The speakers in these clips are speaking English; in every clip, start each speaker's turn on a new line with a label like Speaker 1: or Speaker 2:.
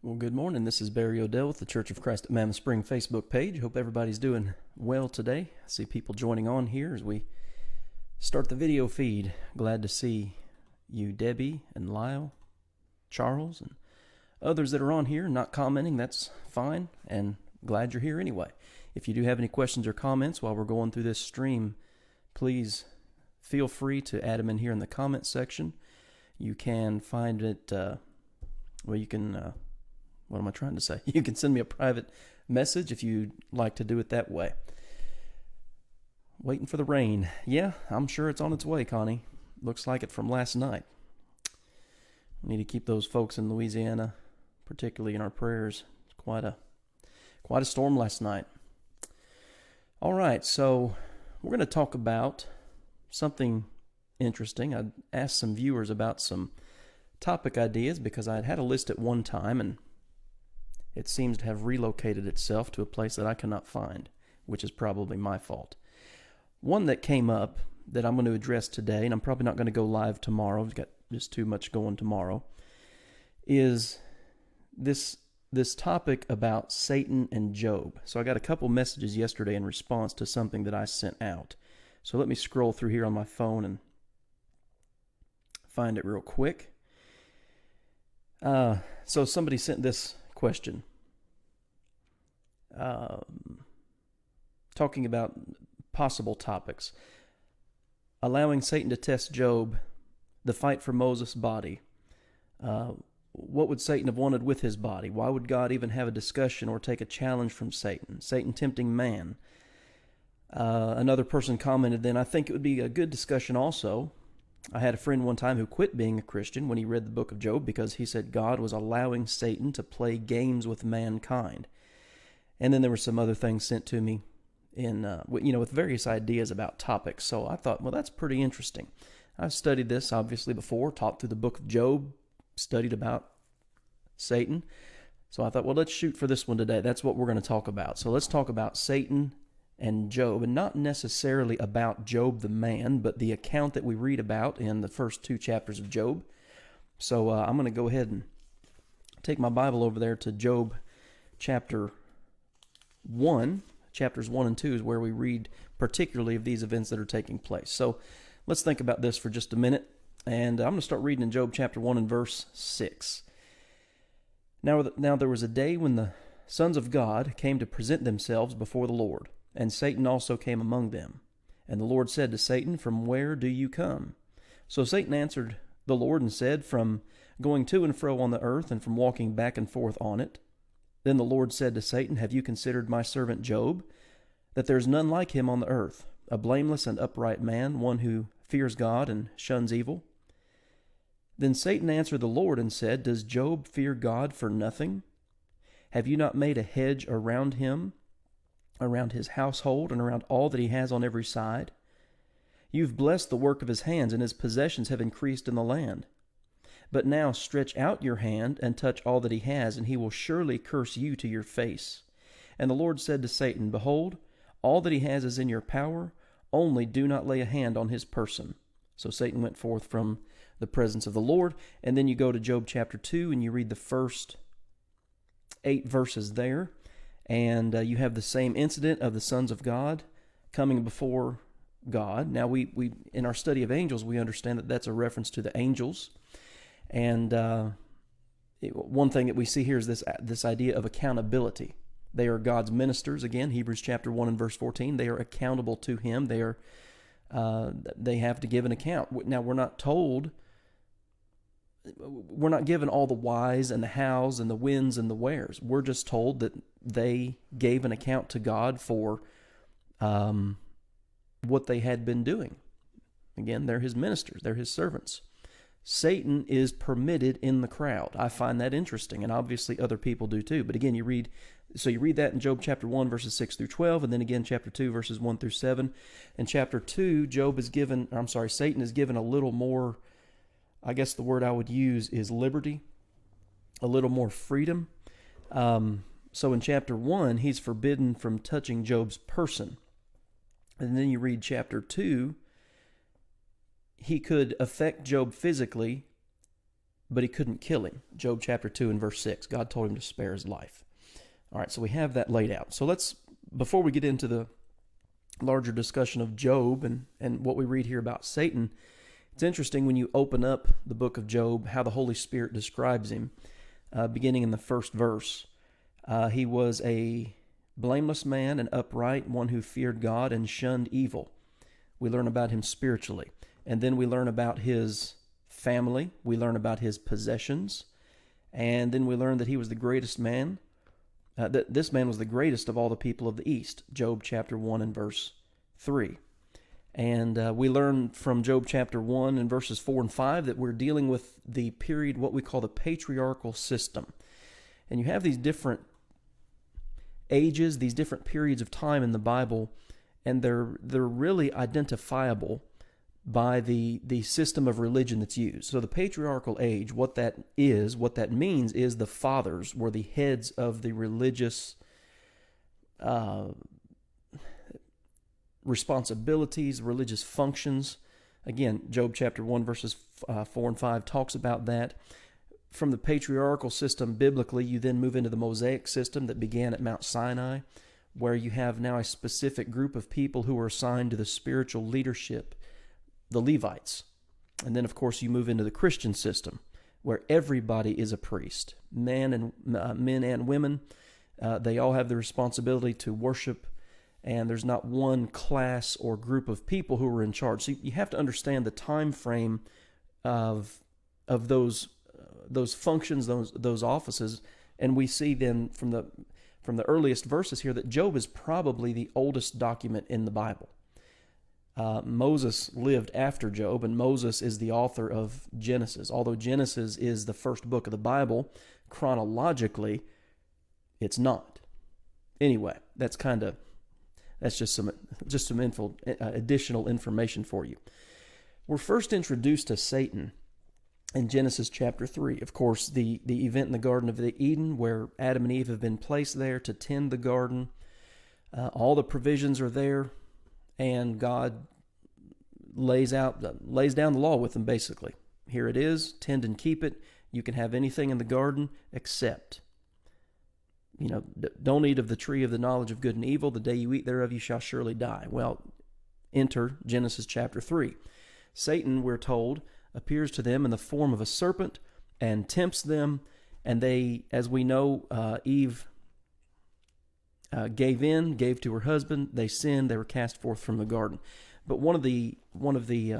Speaker 1: Well, good morning. This is Barry Odell with the Church of Christ at Mammoth Spring Facebook page. Hope everybody's doing well today. I see people joining on here as we start the video feed. Glad to see you, Debbie and Lyle, Charles, and others that are on here not commenting. That's fine, and glad you're here anyway. If you do have any questions or comments while we're going through this stream, please feel free to add them in here in the comment section. You can find it, what am I trying to say? You can send me a private message if you'd like to do it that way. Waiting for the rain. Yeah, I'm sure it's on its way, Connie. Looks like it from last night. We need to keep those folks in Louisiana, particularly in our prayers. It's quite a storm last night. All right, so we're going to talk about something interesting. I asked some viewers about some topic ideas because I had a list at one time, and it seems to have relocated itself to a place that I cannot find, which is probably my fault. One that came up that I'm going to address today, and I'm probably not going to go live tomorrow, I've got just too much going tomorrow, is this topic about Satan and Job. So I got a couple messages yesterday in response to something that I sent out. So let me scroll through here on my phone and find it real quick. So somebody sent this question, talking about possible topics. Allowing Satan to test Job, the fight for Moses' body. What would Satan have wanted with his body? Why would God even have a discussion or take a challenge from Satan? Satan tempting man. Another person commented then, I think it would be a good discussion also. I had a friend one time who quit being a Christian when he read the book of Job because he said God was allowing Satan to play games with mankind. And then there were some other things sent to me with various ideas about topics. So I thought, well, that's pretty interesting. I've studied this obviously before, taught through the book of Job, studied about Satan. So I thought, well, let's shoot for this one today. That's what we're going to talk about. So let's talk about Satan and Job, and not necessarily about Job the man, but the account that we read about in the first two chapters of Job. So I'm going to go ahead and take my Bible over there to Job chapter 1. Chapters 1 and 2 is where we read particularly of these events that are taking place. So let's think about this for just a minute, and I'm going to start reading in Job chapter 1 and verse 6. Now there was a day when the sons of God came to present themselves before the Lord, and Satan also came among them. And the Lord said to Satan, From where do you come? So Satan answered the Lord and said, From going to and fro on the earth, and from walking back and forth on it. Then the Lord said to Satan, Have you considered my servant Job, that there is none like him on the earth, a blameless and upright man, one who fears God and shuns evil? Then Satan answered the Lord and said, Does Job fear God for nothing? Have you not made a hedge around him, around his household, and around all that he has on every side? You've blessed the work of his hands, and his possessions have increased in the land. But now stretch out your hand and touch all that he has, and he will surely curse you to your face. And the Lord said to Satan, Behold, all that he has is in your power, only do not lay a hand on his person. So Satan went forth from the presence of the Lord. And then you go to Job chapter 2, and you read the first 8 verses there. And you have the same incident of the sons of God coming before God. Now, we in our study of angels, we understand that that's a reference to the angels. And one thing that we see here is this idea of accountability. They are God's ministers. Again, Hebrews chapter 1 and verse 14. They are accountable to Him. They have to give an account. Now, we're not given all the whys and the hows and the whens and the wheres. We're just told that they gave an account to God for what they had been doing. Again, they're His ministers. They're His servants. Satan is permitted in the crowd. I find that interesting, and obviously other people do too. But again, you read that in Job chapter 1, verses 6 through 12, and then again chapter 2, verses 1 through 7. In chapter 2, Satan is given a little more, I guess the word I would use is liberty, a little more freedom. So in chapter 1, he's forbidden from touching Job's person. And then you read chapter 2, he could affect Job physically but he couldn't kill him. Job chapter 2 and verse 6. God told him to spare his life. All right, so we have that laid out. So before we get into the larger discussion of Job and what we read here about Satan, it's interesting when you open up the book of Job, how the Holy Spirit describes him, beginning in the first verse. He was a blameless man and upright, one who feared God and shunned evil. We learn about him spiritually. And then we learn about his family. We learn about his possessions. And then we learn that he was the greatest man. That this man was the greatest of all the people of the East. Job chapter 1 and verse 3. And we learn from Job chapter 1 and verses 4 and 5 that we're dealing with the period, what we call the patriarchal system. And you have these different ages, these different periods of time in the Bible, and they're really identifiable by the system of religion that's used. So the patriarchal age, what that means is the fathers were the heads of the religious responsibilities, religious functions. Again, Job chapter 1 verses 4 and 5 talks about that. From the patriarchal system, biblically, you then move into the Mosaic system that began at Mount Sinai, where you have now a specific group of people who are assigned to the spiritual leadership, the Levites. And then, of course, you move into the Christian system, where everybody is a priest, men and women. They all have the responsibility to worship, and there's not one class or group of people who are in charge. So you have to understand the time frame of those functions, those offices, and we see then from the earliest verses here that Job is probably the oldest document in the Bible. Moses lived after Job, and Moses is the author of Genesis. Although Genesis is the first book of the Bible, chronologically, it's not. Anyway, that's just some additional information for you. We're first introduced to Satan in Genesis chapter 3. Of course, the event in the Garden of Eden where Adam and Eve have been placed there to tend the garden. All the provisions are there, and God lays down the law with them, basically. Here it is, tend and keep it. You can have anything in the garden except, don't eat of the tree of the knowledge of good and evil. The day you eat thereof, you shall surely die. Well, enter Genesis chapter 3. Satan, we're told, appears to them in the form of a serpent and tempts them, and they, as we know, Eve gave to her husband. They sinned. They were cast forth from the garden. But one of the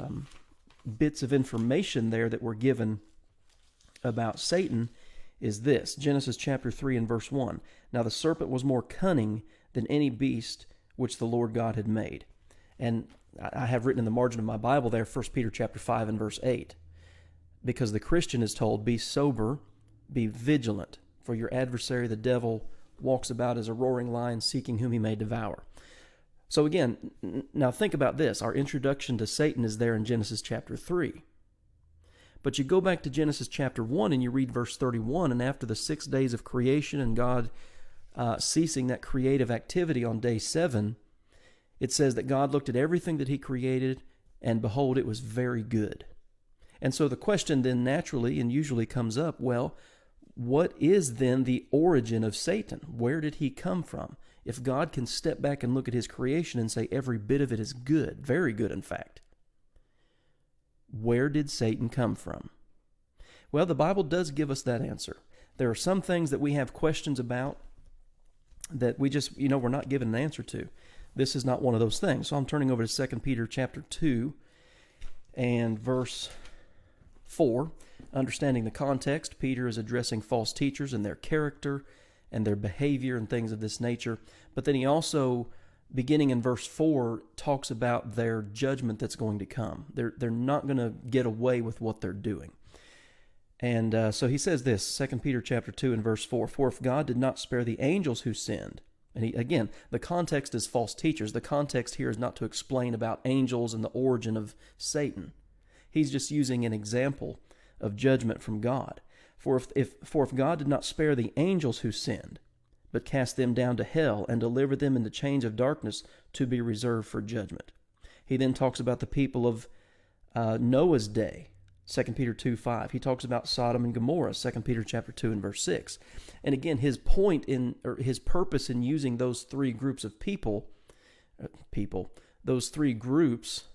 Speaker 1: bits of information there that we're given about Satan is this: Genesis chapter 3 and verse 1. Now the serpent was more cunning than any beast which the Lord God had made. And I have written in the margin of my Bible there 1 Peter chapter 5 and verse 8. Because the Christian is told, be sober, be vigilant, for your adversary the devil walks about as a roaring lion seeking whom he may devour. So again, now think about this. Our introduction to Satan is there in Genesis chapter 3. But you go back to Genesis chapter 1 and you read verse 31, and after the 6 days of creation and God ceasing that creative activity on day 7, it says that God looked at everything that he created, and behold, it was very good. And so the question then naturally and usually comes up, well, what is then the origin of Satan? Where did he come from? If God can step back and look at his creation and say every bit of it is good, very good in fact, where did Satan come from? Well, the Bible does give us that answer. There are some things that we have questions about that we just, we're not given an answer to. This is not one of those things. So I'm turning over to 2 Peter chapter 2 and verse 4. Understanding the context, Peter is addressing false teachers and their character and their behavior and things of this nature. But then he also, beginning in verse 4, talks about their judgment that's going to come. They're not going to get away with what they're doing. And so he says this, 2 Peter chapter 2 and verse 4, for if God did not spare the angels who sinned, and again, the context is false teachers. The context here is not to explain about angels and the origin of Satan. He's just using an example of judgment from God. For if God did not spare the angels who sinned, but cast them down to hell and delivered them into chains of darkness to be reserved for judgment. He then talks about the people of Noah's day, 2 Peter 2:5. He talks about Sodom and Gomorrah, 2 Peter chapter 2 and verse 6. And again, his his purpose in using those three groups of those three groups,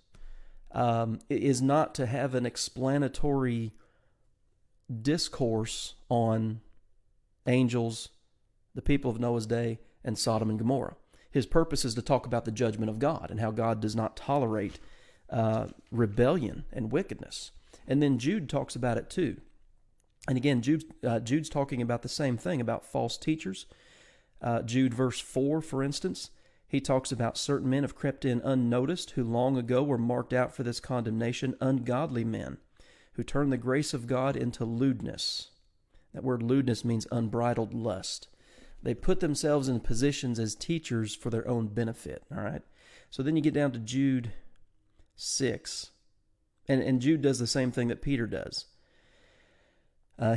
Speaker 1: is not to have an explanatory discourse on angels, the people of Noah's day, and Sodom and Gomorrah. His purpose is to talk about the judgment of God and how God does not tolerate rebellion and wickedness. And then Jude talks about it too. And again, Jude's talking about the same thing, about false teachers. Jude verse 4, for instance, he talks about certain men have crept in unnoticed, who long ago were marked out for this condemnation, ungodly men, who turn the grace of God into lewdness. That word lewdness means unbridled lust. They put themselves in positions as teachers for their own benefit, all right? So then you get down to Jude 6, and Jude does the same thing that Peter does.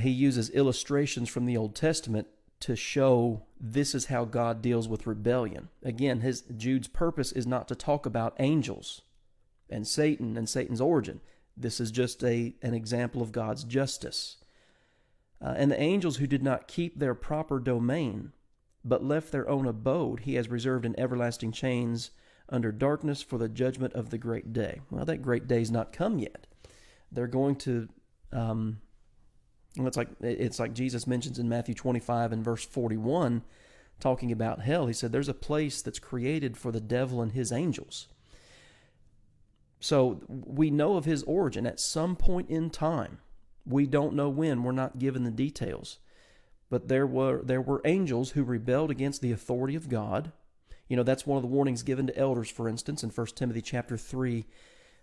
Speaker 1: He uses illustrations from the Old Testament to show this is how God deals with rebellion. Again, Jude's purpose is not to talk about angels and Satan's origin. This is just an example of God's justice. And the angels who did not keep their proper domain, but left their own abode, he has reserved in everlasting chains under darkness for the judgment of the great day. Well, that great day's not come yet. They're going to... It's like Jesus mentions in Matthew 25 and verse 41, talking about hell. He said there's a place that's created for the devil and his angels. So we know of his origin at some point in time. We don't know when. We're not given the details. But there were angels who rebelled against the authority of God. You know, that's one of the warnings given to elders, for instance, in 1 Timothy chapter 3.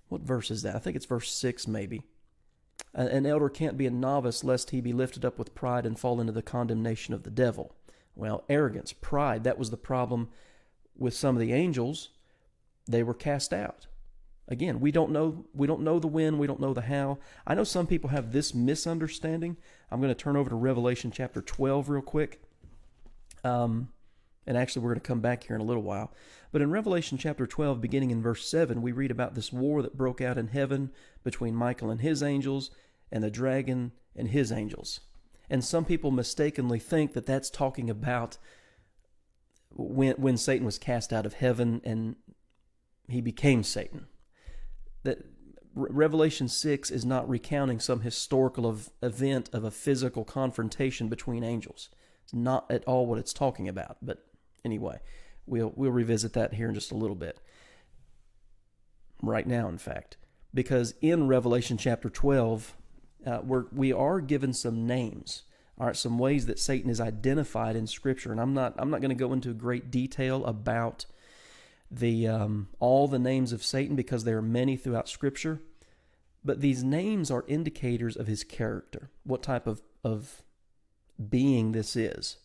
Speaker 1: What verse is that? I think it's verse 6 maybe. An elder can't be a novice lest he be lifted up with pride and fall into the condemnation of the devil. Well, arrogance, pride, that was the problem with some of the angels. They were cast out. Again, we don't know the when, we don't know the how. I know some people have this misunderstanding. I'm going to turn over to Revelation chapter 12 real quick. And actually, we're going to come back here in a little while. But in Revelation chapter 12, beginning in verse 7, we read about this war that broke out in heaven between Michael and his angels and the dragon and his angels. And some people mistakenly think that that's talking about when Satan was cast out of heaven and he became Satan. That Revelation 6 is not recounting some historical event of a physical confrontation between angels. It's not at all what it's talking about. But anyway, we'll revisit that here in just a little bit. Right now, in fact. Because in Revelation chapter 12, we are given some names. All right, some ways that Satan is identified in Scripture. And I'm not going to go into great detail about all the names of Satan, because there are many throughout Scripture. But these names are indicators of his character, what type of being this is.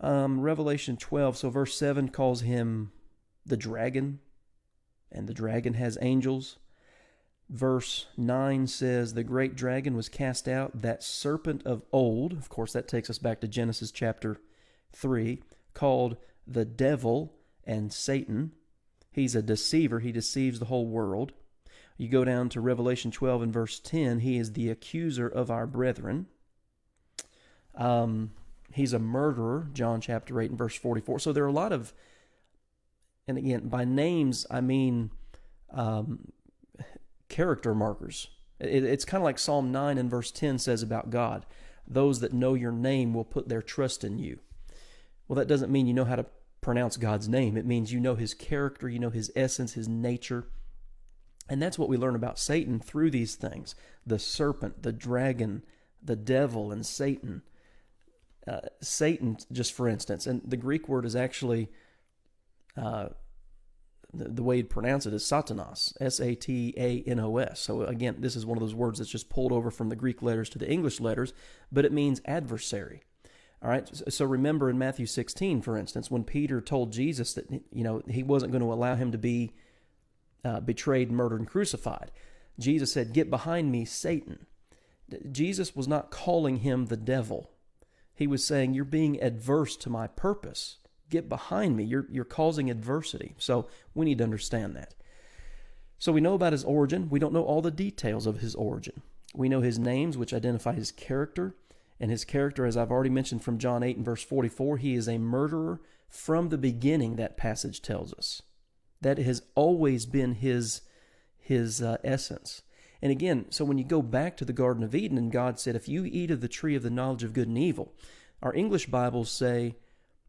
Speaker 1: Revelation 12, so verse 7 calls him the dragon, and the dragon has angels. Verse 9 says, the great dragon was cast out, that serpent of old. Of course, that takes us back to Genesis chapter 3, called the devil and Satan. He's a deceiver. He deceives the whole world. You go down to Revelation 12 and verse 10, he is the accuser of our brethren. He's a murderer, John chapter 8 and verse 44. So there are a lot of, and again, by names, I mean character markers. It's kind of like Psalm 9 and verse 10 says about God. Those that know your name will put their trust in you. Well, that doesn't mean you know how to pronounce God's name. It means you know his character, you know his essence, his nature. And that's what we learn about Satan through these things. The serpent, the dragon, the devil, and Satan. Satan, just for instance, and the Greek word is actually, the way you'd pronounce it is Satanas, Satanos. So again, this is one of those words that's just pulled over from the Greek letters to the English letters, but it means adversary. All right, so remember in Matthew 16, for instance, when Peter told Jesus that he wasn't going to allow him to be betrayed, murdered, and crucified, Jesus said, "Get behind me, Satan." Jesus was not calling him the devil. He was saying, you're being adverse to my purpose. Get behind me. You're causing adversity. So we need to understand that. So we know about his origin. We don't know all the details of his origin. We know his names, which identify his character. And his character, as I've already mentioned from John 8 and verse 44, he is a murderer from the beginning, that passage tells us. That has always been his essence. And again, so when you go back to the Garden of Eden and God said, if you eat of the tree of the knowledge of good and evil, our English Bibles say,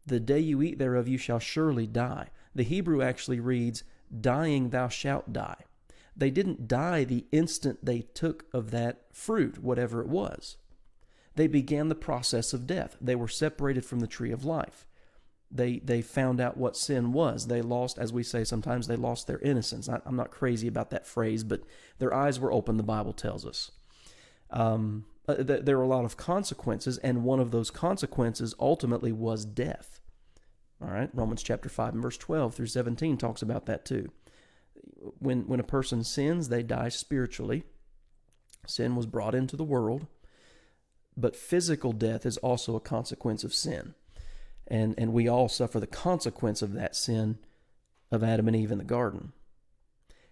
Speaker 1: the day you eat thereof you shall surely die. The Hebrew actually reads, dying thou shalt die. They didn't die the instant they took of that fruit, whatever it was. They began the process of death. They were separated from the tree of life. They found out what sin was. They lost, as we say sometimes, they lost their innocence. I'm not crazy about that phrase, but their eyes were open, the Bible tells us. There were a lot of consequences, and one of those consequences ultimately was death. All right, Romans chapter 5 and verse 12 through 17 talks about that too. When a person sins, they die spiritually. Sin was brought into the world, but physical death is also a consequence of sin. And we all suffer the consequence of that sin of Adam and Eve in the garden.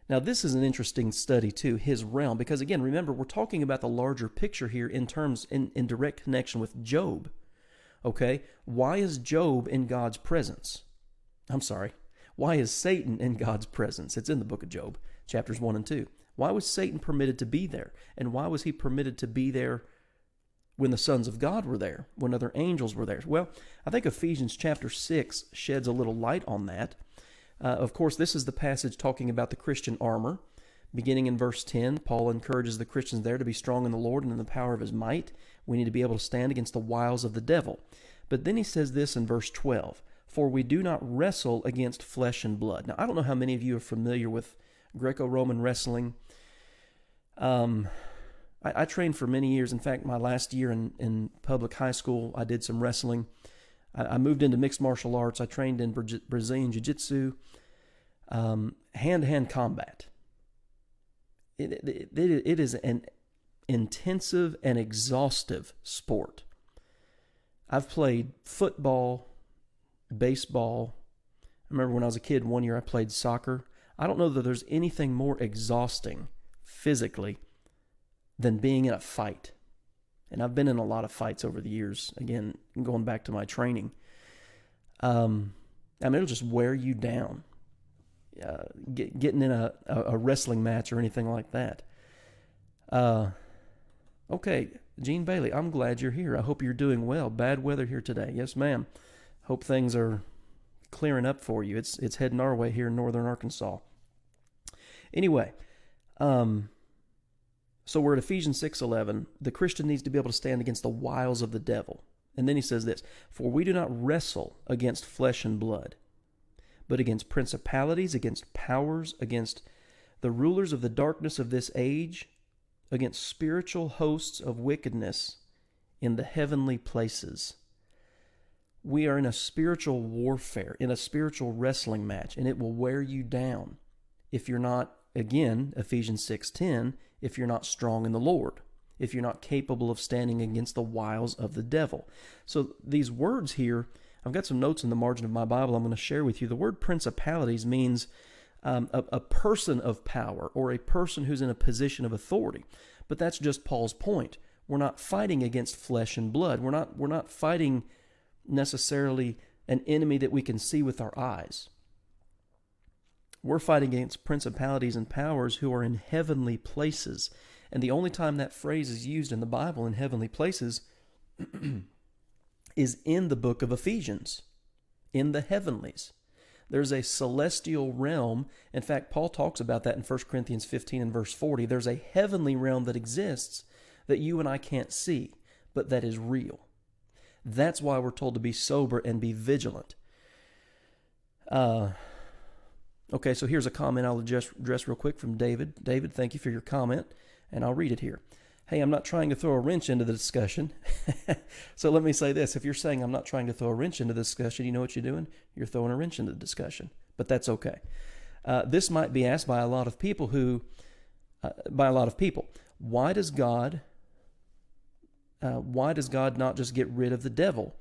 Speaker 1: Now, this is an interesting study too, his realm, because again, remember, we're talking about the larger picture here in direct connection with Job. Okay, why is Job in God's presence? I'm sorry, why is Satan in God's presence? It's in the book of Job, chapters 1 and 2. Why was Satan permitted to be there? And why was he permitted to be there when the sons of God were there, when other angels were there? Well, I think Ephesians chapter 6 sheds a little light on that. Of course, this is the passage talking about the Christian armor. Beginning in verse 10, Paul encourages the Christians there to be strong in the Lord and in the power of his might. We need to be able to stand against the wiles of the devil. But then he says this in verse 12, for we do not wrestle against flesh and blood. Now, I don't know how many of you are familiar with Greco-Roman wrestling. I trained for many years. In fact, my last year in public high school, I did some wrestling. I moved into mixed martial arts. I trained in Brazilian Jiu-Jitsu, hand-to-hand combat. It is an intensive and exhaustive sport. I've played football, baseball. I remember when I was a kid, one year I played soccer. I don't know that there's anything more exhausting physically than being in a fight. And I've been in a lot of fights over the years, again, going back to my training. It'll just wear you down. Getting in a wrestling match or anything like that. Okay, Gene Bailey, I'm glad you're here. I hope you're doing well. Bad weather here today. Yes, ma'am. Hope things are clearing up for you. It's heading our way here in northern Arkansas. Anyway, so we're at Ephesians 6:11. The Christian needs to be able to stand against the wiles of the devil. And then he says this, for we do not wrestle against flesh and blood, but against principalities, against powers, against the rulers of the darkness of this age, against spiritual hosts of wickedness in the heavenly places. We are in a spiritual warfare, in a spiritual wrestling match, and it will wear you down if you're not, again, Ephesians 6:10, if you're not strong in the Lord, if you're not capable of standing against the wiles of the devil. So these words here, I've got some notes in the margin of my Bible I'm going to share with you. The word principalities means a person of power or a person who's in a position of authority. But that's just Paul's point. We're not fighting against flesh and blood. We're not fighting necessarily an enemy that we can see with our eyes. We're fighting against principalities and powers who are in heavenly places. And the only time that phrase is used in the Bible, in heavenly places, is in the book of Ephesians, in the heavenlies. There's a celestial realm. In fact, Paul talks about that in 1 Corinthians 15 and verse 40. There's a heavenly realm that exists that you and I can't see, but that is real. That's why we're told to be sober and be vigilant. Okay, so here's a comment I'll address real quick from David. David, thank you for your comment, and I'll read it here. Hey, I'm not trying to throw a wrench into the discussion. So let me say this. If you're saying I'm not trying to throw a wrench into the discussion, you know what you're doing? You're throwing a wrench into the discussion. But that's okay. This might be asked by a lot of people Why does God not just get rid of the devil?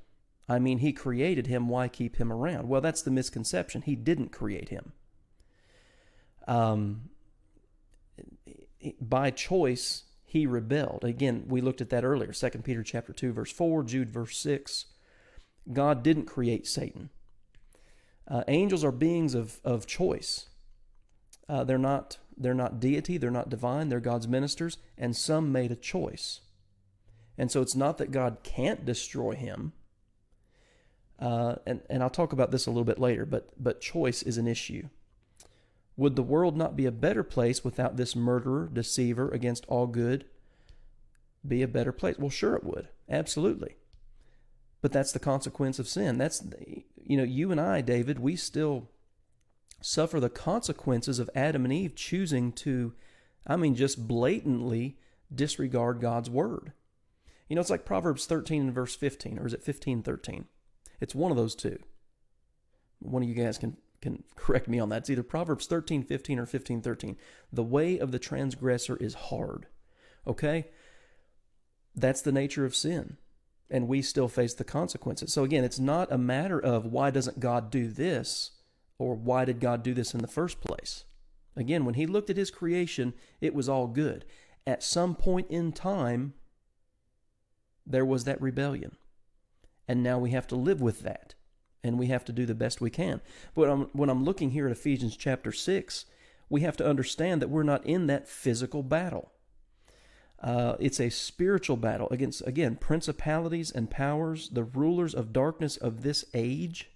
Speaker 1: I mean, he created him. Why keep him around? Well, that's the misconception. He didn't create him. by choice, he rebelled. Again, we looked at that earlier, 2 Peter chapter 2, verse 4, Jude verse 6. God didn't create Satan. Angels are beings of choice. They're not deity, they're not divine, they're God's ministers, and some made a choice. And so it's not that God can't destroy him. And I'll talk about this a little bit later, but choice is an issue. Would the world not be a better place without this murderer, deceiver against all good? Be a better place? Well, sure it would. Absolutely. But that's the consequence of sin. You and I, David, we still suffer the consequences of Adam and Eve choosing to, just blatantly disregard God's word. It's like Proverbs 13 and verse 15, or is it 15:13? It's one of those two. One of you guys can correct me on that. It's either Proverbs 13:15 or 15:13. The way of the transgressor is hard. Okay? That's the nature of sin. And we still face the consequences. So again, it's not a matter of why doesn't God do this, or why did God do this in the first place? Again, when he looked at his creation, it was all good. At some point in time, there was that rebellion. And now we have to live with that. And we have to do the best we can. But when I'm looking here at Ephesians chapter 6, we have to understand that we're not in that physical battle. It's a spiritual battle against, again, principalities and powers, the rulers of darkness of this age.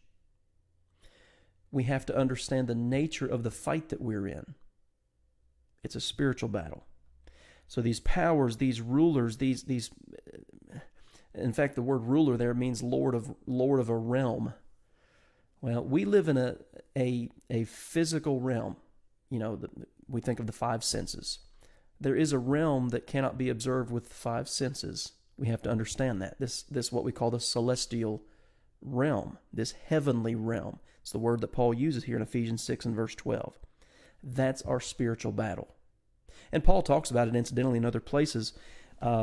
Speaker 1: We have to understand the nature of the fight that we're in. It's a spiritual battle. So these powers, these rulers, these in fact, the word ruler there means lord of a realm. Well, we live in a physical realm. We think of the five senses. There is a realm that cannot be observed with the five senses. We have to understand that. This what we call the celestial realm, this heavenly realm. It's the word that Paul uses here in Ephesians 6 and verse 12. That's our spiritual battle. And Paul talks about it incidentally in other places.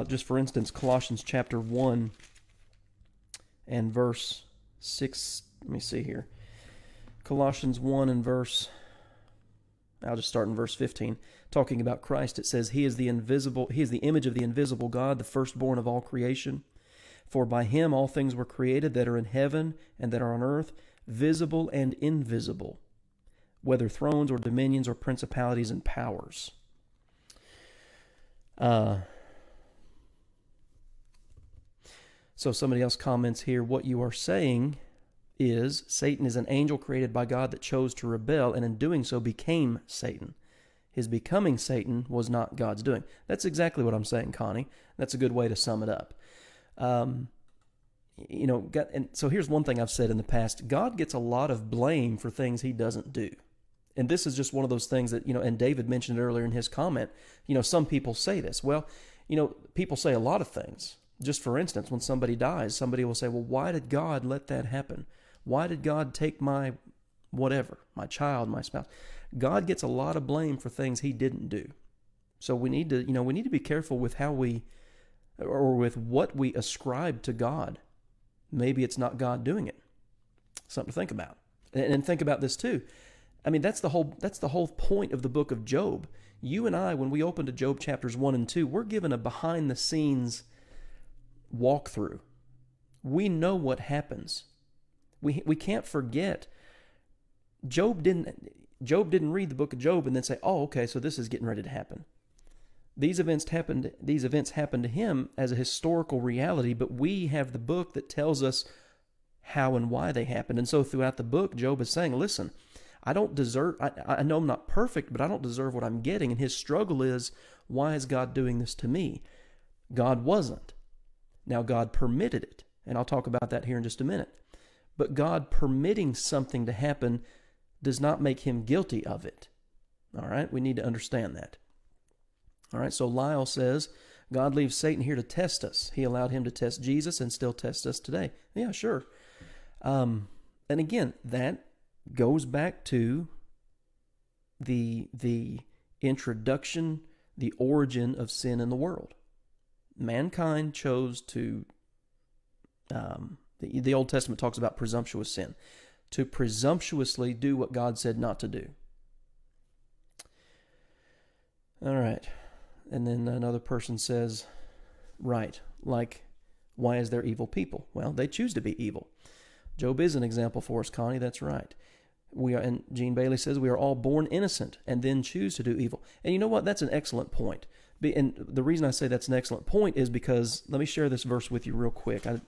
Speaker 1: Just for instance, Colossians chapter 1 and verse 6. Let me see here. Colossians 1 and I'll just start in verse 15. Talking about Christ, it says, He is the image of the invisible God, the firstborn of all creation. For by him all things were created that are in heaven and that are on earth, visible and invisible, whether thrones or dominions or principalities and powers. So somebody else comments here, what you are saying is Satan is an angel created by God that chose to rebel, and in doing so became Satan. His becoming Satan was not God's doing. That's exactly what I'm saying, Connie. That's a good way to sum it up. And so here's one thing I've said in the past. God gets a lot of blame for things he doesn't do. And this is just one of those things that, and David mentioned it earlier in his comment, some people say this. Well, people say a lot of things. Just for instance, when somebody dies, somebody will say, well, why did God let that happen? Why did God take my whatever, my child, my spouse? God gets a lot of blame for things he didn't do. So we need to be careful with how with what we ascribe to God. Maybe it's not God doing it. Something to think about. And think about this too. That's the whole point of the book of Job. You and I, when we open to Job chapters 1 and 2, we're given a behind the scenes walkthrough. We know what happens. We can't forget. Job didn't read the book of Job and then say, "Oh, okay, so this is getting ready to happen." These events happened to him as a historical reality, but we have the book that tells us how and why they happened. And so throughout the book, Job is saying, "Listen, I don't deserve. I know I'm not perfect, but I don't deserve what I'm getting." And his struggle is, why is God doing this to me? God wasn't. Now God permitted it, and I'll talk about that here in just a minute. But God permitting something to happen does not make him guilty of it. All right? We need to understand that. All right, so Lyle says, God leaves Satan here to test us. He allowed him to test Jesus and still tests us today. Yeah, sure. And again, that goes back to the introduction, the origin of sin in the world. Mankind chose to, the Old Testament talks about presumptuous sin, to presumptuously do what God said not to do. All right. And then another person says, right, like, why is there evil people? Well, they choose to be evil. Job is an example for us, Connie, that's right. And Gene Bailey says we are all born innocent and then choose to do evil. And you know what? That's an excellent point. And the reason I say that's an excellent point is because, let me share this verse with you real quick. I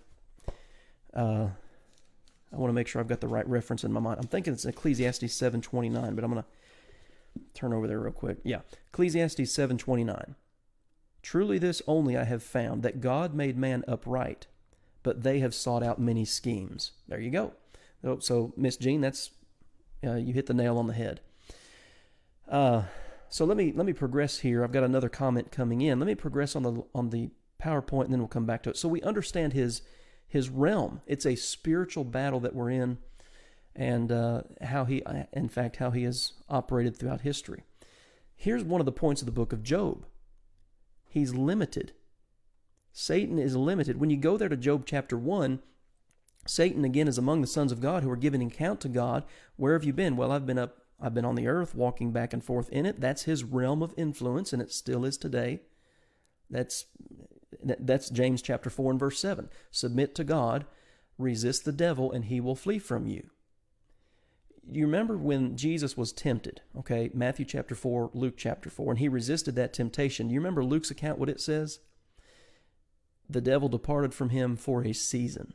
Speaker 1: want to make sure I've got the right reference in my mind. I'm thinking it's Ecclesiastes 7:29, but I'm going to turn over there real quick. Yeah, Ecclesiastes 7:29. Truly this only I have found, that God made man upright, but they have sought out many schemes. There you go. So Miss Jean, that's you hit the nail on the head. So let me progress here. I've got another comment coming in. Let me progress on the PowerPoint, and then we'll come back to it. So we understand his realm. It's a spiritual battle that we're in, and how he has operated throughout history. Here's one of the points of the book of Job. He's limited. Satan is limited. When you go there to Job chapter 1, Satan again is among the sons of God who are giving account to God. Where have you been? Well, I've been on the earth, walking back and forth in it. That's his realm of influence, and it still is today. That's James chapter 4 and verse 7. Submit to God, resist the devil, and he will flee from you. You remember when Jesus was tempted, okay? Matthew chapter 4, Luke chapter 4, and he resisted that temptation. Do you remember Luke's account, what it says? The devil departed from him for a season,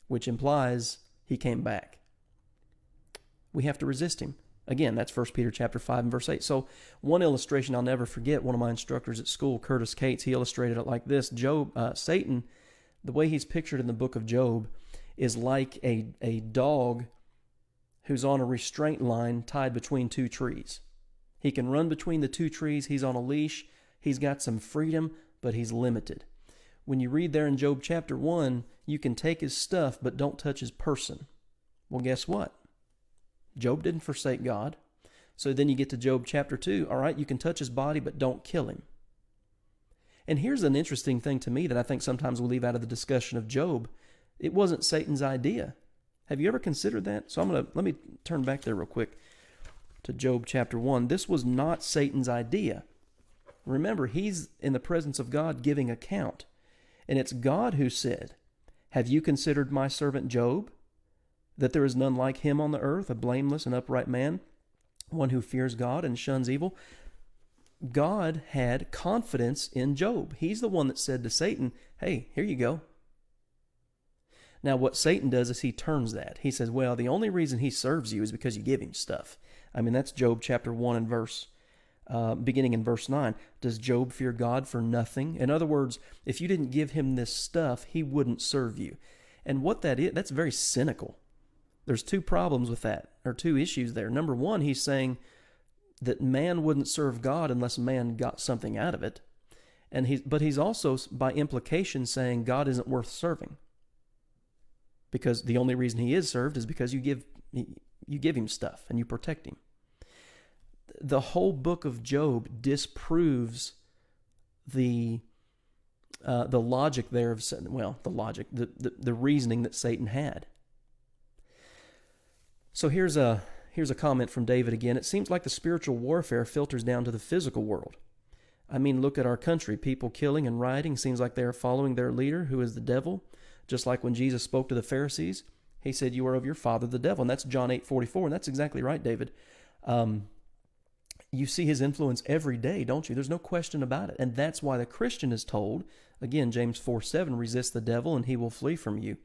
Speaker 1: which implies he came back. We have to resist him. Again, that's 1 Peter chapter 5 and verse 8. So one illustration I'll never forget, one of my instructors at school, Curtis Cates, he illustrated it like this. Satan, the way he's pictured in the book of Job, is like a dog who's on a restraint line tied between two trees. He can run between the two trees. He's on a leash. He's got some freedom, but he's limited. When you read there in Job chapter 1, you can take his stuff, but don't touch his person. Well, guess what? Job didn't forsake God. So then you get to Job chapter 2. All right, you can touch his body, but don't kill him. And here's an interesting thing to me that I think sometimes we leave out of the discussion of Job. It wasn't Satan's idea. Have you ever considered that? So let me turn back there real quick to Job chapter 1. This was not Satan's idea. Remember, he's in the presence of God giving account. And it's God who said, have you considered my servant Job, that there is none like him on the earth, a blameless and upright man, one who fears God and shuns evil? God had confidence in Job. He's the one that said to Satan, hey, here you go. Now, what Satan does is he turns that. He says, well, the only reason he serves you is because you give him stuff. I mean, that's Job chapter 1 and beginning in verse 9. Does Job fear God for nothing? In other words, if you didn't give him this stuff, he wouldn't serve you. And what that is, that's very cynical. There's two problems with that, or two issues there. Number one, he's saying that man wouldn't serve God unless man got something out of it. But he's also, by implication, saying God isn't worth serving. Because the only reason he is served is because you give him stuff and you protect him. The whole book of Job disproves the logic there of, well, the logic, the reasoning that Satan had. So here's a comment from David again. It seems like the spiritual warfare filters down to the physical world. I mean, look at our country. People killing and rioting. Seems like they are following their leader, who is the devil. Just like when Jesus spoke to the Pharisees, he said, you are of your father, the devil. And that's John 8:44. And that's exactly right, David. You see his influence every day, don't you? There's no question about it. And that's why the Christian is told, again, James 4:7, resist the devil and he will flee from you.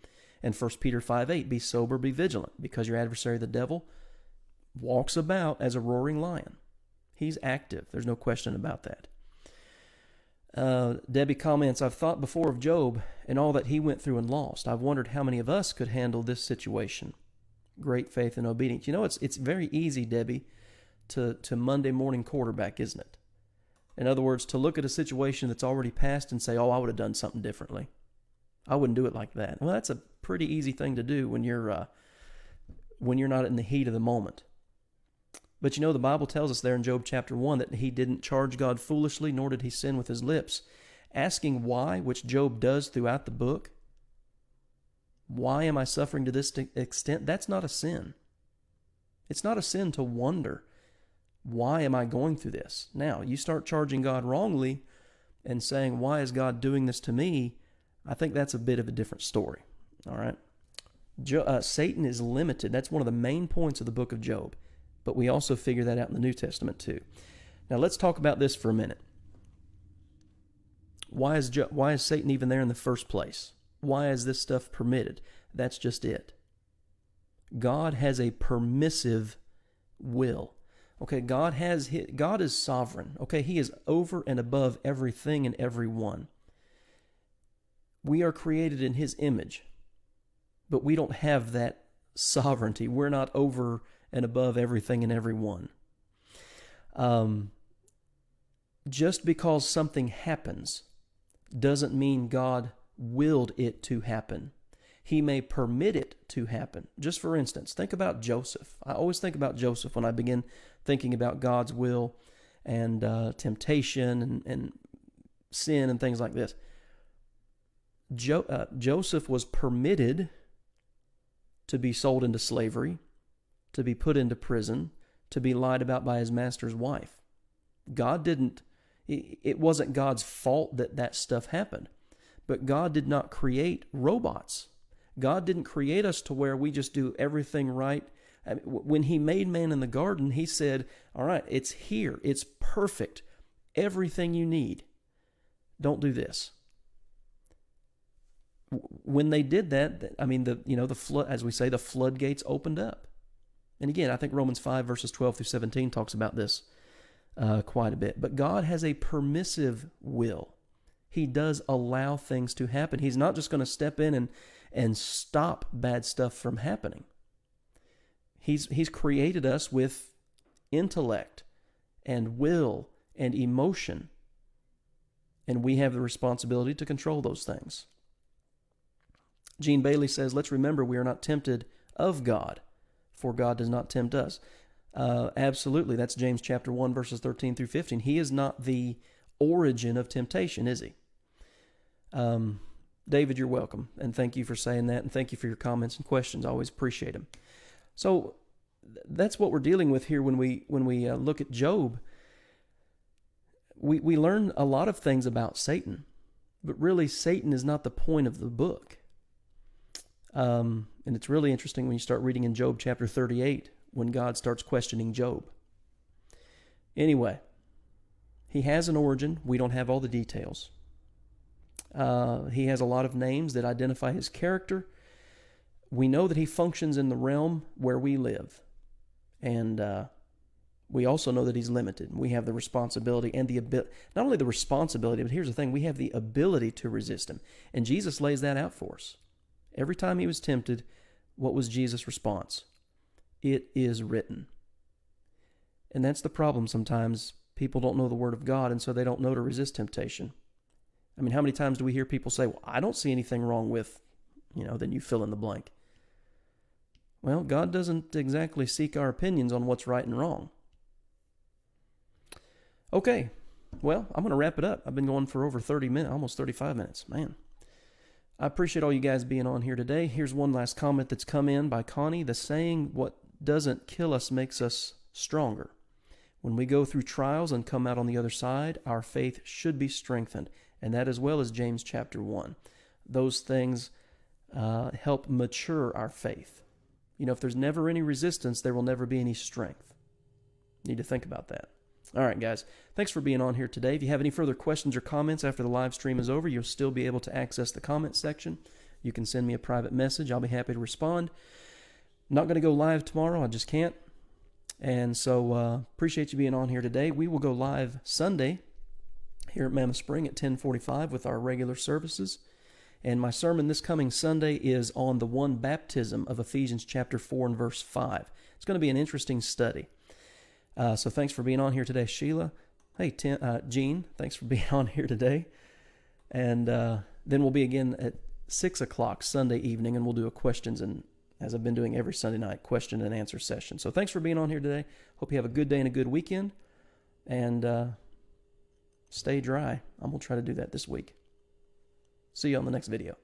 Speaker 1: And 1 Peter 5:8, be sober, be vigilant, because your adversary, the devil, walks about as a roaring lion. He's active. There's no question about that. Debbie comments, I've thought before of Job and all that he went through and lost. I've wondered how many of us could handle this situation. Great faith and obedience. You know, it's very easy, Debbie, to Monday morning quarterback, isn't it? In other words, to look at a situation that's already passed and say, oh, I would have done something differently. I wouldn't do it like that. Well, that's a pretty easy thing to do when you're not in the heat of the moment. But you know, the Bible tells us there in Job chapter 1 that he didn't charge God foolishly, nor did he sin with his lips. Asking why, which Job does throughout the book, why am I suffering to this extent? That's not a sin. It's not a sin to wonder Why am I going through this? Now, you start charging God wrongly and saying, why is God doing this to me? I think that's a bit of a different story. All right? Satan is limited. That's one of the main points of the book of Job. But we also figure that out in the New Testament too. Now, let's talk about this for a minute. Why is Satan even there in the first place? Why is this stuff permitted? That's just it. God has a permissive will. Okay, God is sovereign. Okay, He is over and above everything and everyone. We are created in His image, but we don't have that sovereignty. We're not over and above everything and everyone. Just because something happens doesn't mean God willed it to happen. He may permit it to happen. Just for instance, think about Joseph. I always think about Joseph when I begin thinking about God's will and temptation and sin and things like this. Joseph was permitted to be sold into slavery, to be put into prison, to be lied about by his master's wife. It wasn't God's fault that stuff happened. But God did not create robots. God didn't create us to where we just do everything right. I mean, when He made man in the garden, He said, all right, it's here. It's perfect. Everything you need. Don't do this. When they did that, I mean, the flood, as we say, the floodgates opened up. And again, I think Romans 5 verses 12 through 17 talks about this quite a bit. But God has a permissive will. He does allow things to happen. He's not just going to step in and stop bad stuff from happening. He's created us with intellect and will and emotion. And we have the responsibility to control those things. Gene Bailey says, let's remember we are not tempted of God, for God does not tempt us. Absolutely. That's James chapter 1, verses 13 through 15. He is not the origin of temptation, is He? David, you're welcome, and thank you for saying that, and thank you for your comments and questions. I always appreciate them. So that's what we're dealing with here when we look at Job. We learn a lot of things about Satan, but really Satan is not the point of the book. And it's really interesting when you start reading in Job chapter 38 when God starts questioning Job. Anyway, he has an origin. We don't have all the details. He has a lot of names that identify his character. We know that he functions in the realm where we live. And we also know that he's limited. We have the responsibility and the ability, not only the responsibility, but here's the thing, we have the ability to resist him. And Jesus lays that out for us. Every time he was tempted, what was Jesus' response? It is written. And that's the problem sometimes. People don't know the Word of God, and so they don't know to resist temptation. I mean, how many times do we hear people say, well, I don't see anything wrong with, then you fill in the blank. Well, God doesn't exactly seek our opinions on what's right and wrong. Okay, well, I'm going to wrap it up. I've been going for over 30 minutes, almost 35 minutes. Man, I appreciate all you guys being on here today. Here's one last comment that's come in by Connie. The saying, what doesn't kill us makes us stronger. When we go through trials and come out on the other side, our faith should be strengthened. And that as well as James chapter 1. Those things help mature our faith. If there's never any resistance, there will never be any strength. Need to think about that. All right, guys. Thanks for being on here today. If you have any further questions or comments after the live stream is over, you'll still be able to access the comment section. You can send me a private message. I'll be happy to respond. Not going to go live tomorrow. I just can't. And so appreciate you being on here today. We will go live Sunday here at Mammoth Spring at 10:45 with our regular services. And my sermon this coming Sunday is on the one baptism of Ephesians chapter 4 and verse 5. It's going to be an interesting study. So thanks for being on here today, Sheila. Hey, Gene, thanks for being on here today. And then we'll be again at 6 o'clock Sunday evening, and we'll do a questions and, as I've been doing every Sunday night, question and answer session. So thanks for being on here today. Hope you have a good day and a good weekend. And stay dry. I'm going to try to do that this week. See you on the next video.